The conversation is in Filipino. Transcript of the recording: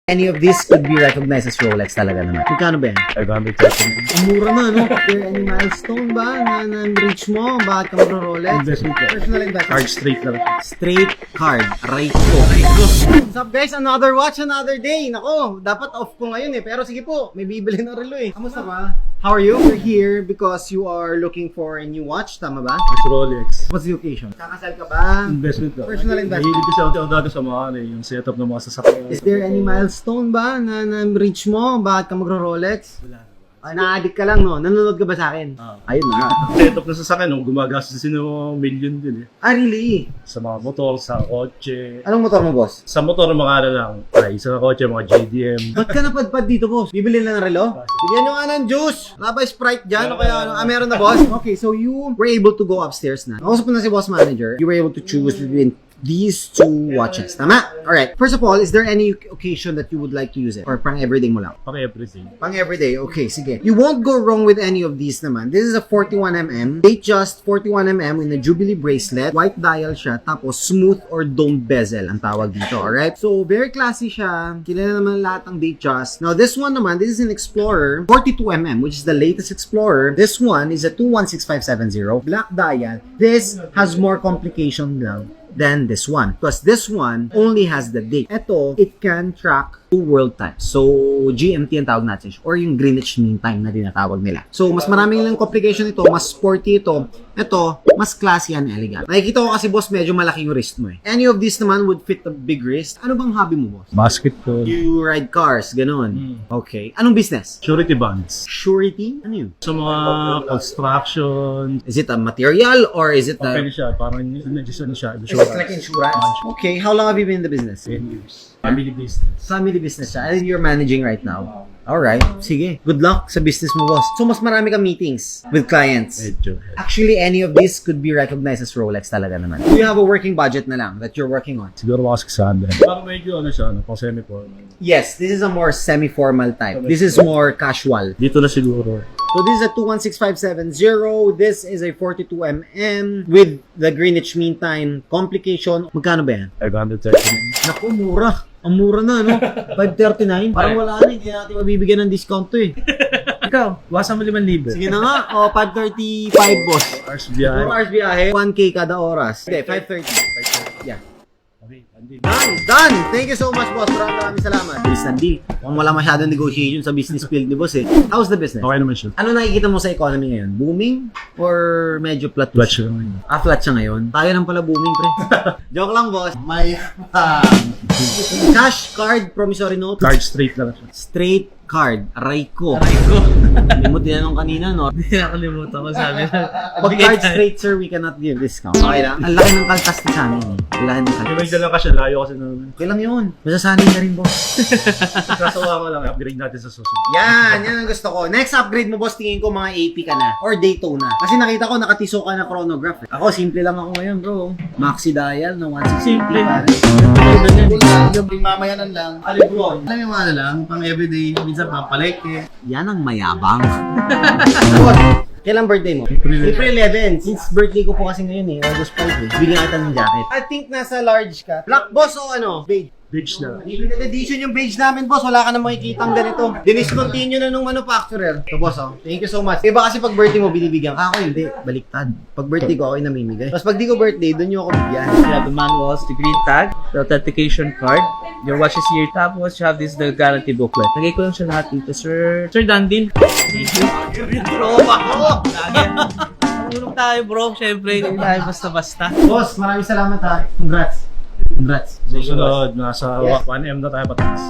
Any of this could be recognized as Rolex talaga naman. Magkano ba yan? 530. Ang mura na, no? There any milestone ba na reach mo? Bakit ka magro-Rolex? Investment ka. Personal investment. Card straight lang. Straight card. Aray ko. What's up guys? Another watch, another day. Nako, dapat off ko ngayon eh. Pero sige po, may bibili na relo eh. Kamusta ba? How are you? You're here because you are looking for a new watch, tama ba? Mas Rolex. What's the occasion? Kakasal ka ba? Investment ka. Personal investment. Mahilig kasi ako dati sa mga yung setup ng mga sasakyan. Is there any milestone ba na reach mo? Bakit ka magro-Rolex? Wala. Na-addict ka lang, no? Nanonood ka ba sa akin? Ayun na nga. Setup ng sasakyan, gumagastos din ng million din eh. Ah, really? Sa mga motor, sa kotse. Anong motor mo, boss? Sa motor, mga lang. Ay, sa kotse, mga JDM. Ba't ka napadpad dito, boss? Bibili na ng relo? Bigyan nyo nga ng juice. Wala ba Sprite dyan? O kaya, meron na, boss? Okay, so you were able to go upstairs na. Nakausap mo na si boss manager. You were able to choose between these two watches. Tama? Alright. First of all, is there any occasion that you would like to use it? Or pang everyday mo lang? Pang everything. Pang everyday. Okay, sige. You won't go wrong with any of these naman. This is a 41mm. Datejust 41mm in a Jubilee bracelet. White dial siya. Tapos smooth or domed bezel ang tawag dito. Alright? So, very classy siya. Kilala naman lahat ng Datejust. Now, this one naman, this is an Explorer 42mm, which is the latest Explorer. This one is a 216570. Black dial. This has more complication lang than this one. Because this one only has the date. Ito, it can track 2 world times. So, GMT ang tawag natin. Or yung Greenwich Mean Time na tinatawag nila. So, mas maraming lang complication ito. Mas sporty ito. Ito, mas classy and elegant. Nakikita ko kasi, boss, medyo malaki yung wrist mo eh. Any of these naman would fit the big wrist. Ano bang hobby mo, boss? Basketball. You ride cars, ganun. Okay. Anong business? Surety bonds. Surety? Ano yun? Sa mga construction. Is it a material or is it Pwede a... siya. Parang nag-design siya. It's like insurance. Okay. How long have you been in the business? 10 years. Family business. Family business siya. And you're managing right now. Alright. Sige. Good luck sa business mo, boss. So, mas marami kang meetings with clients. Medyo. Actually, any of these could be recognized as Rolex talaga naman. Do you have a working budget na lang that you're working on? Siguro mga 600. Parang medyo ano siya, pang semi-formal. Yes, this is a more semi-formal type. This is more casual. Dito na siguro. So, this is a 216570. This is a 42mm with the Greenwich Mean Time complication. Magkano ba yan? 530. Naku, mura. Ang mura na, no? 539. Parang wala na. Hindi natin mabibigyan ng discount to eh. Ikaw, wasa mo 5,000. Sige na nga. O, 535, boss. Hours biyahe. 4 hours biyahe. 1K kada oras. Hindi, 530. Yeah. Okay, andi. Done! Thank you so much, boss. Maraming salamat. Bilis ng deal. Kung wala masyadong negotiation sa business field ni boss eh. How's the business? Okay naman siya. Ano nakikita mo sa economy ngayon? Booming? Or medyo flat? Flat siya ngayon. Flat siya ngayon? Tayo lang pala booming, pre. Joke lang, boss. May cash, card, promissory note. Card straight lang siya. Straight card. Aray ko. Hindi mo tinanong kanina, no? Hindi nakalimutan ko sabi. Pag card straight, sir, we cannot give discount. Okay lang. Ang laki ng kaltas na sa amin. Ang laki ng Yung may kaltas. dala ka siya, layo kasi naman. Okay lang yun. Masasanay ka rin, boss. Kasawa ka lang, upgrade natin sa susunod. Yan ang gusto ko. Next upgrade mo, boss, tingin ko mga AP ka na. Or Daytona. Kasi nakita ko, nakatiso ka na chronograph. Eh. Ako, simple lang ako ngayon, bro. Maxi dial na 160. Simple. Mamayanan lang. Alibron. Alam mo ano lang, pang everyday, minsan papaleke. Yan ang mayabang. Kailan birthday mo? April 11. Since birthday ko po kasi ngayon eh, August 5 eh. Bigyan kita ng jacket. I think nasa large ka. Black boss o ano? Beige. Beach na. Limited edition yung beige namin, boss. Wala ka na makikita ang ganito. Diniscontinue na nung manufacturer. So, boss, oh. Thank you so much. Iba kasi pag birthday mo, binibigyan ka. Ako hindi. Baliktad. Pag birthday ko, ako yung namimigay. Tapos pag di ko birthday, doon nyo ako bigyan. You have the manuals, the green tag, the authentication card, your watch is here. Tapos you have this the guarantee booklet. Lagay ko lang siya lahat dito, sir. Sir Dandin. Thank you. Tropa ko! Tulong tayo, bro. Siyempre, hindi tayo basta-basta. Boss, maraming salamat ha. Congrats. Congrats. Susunod, nasa Yes. 1M na tayo pataas.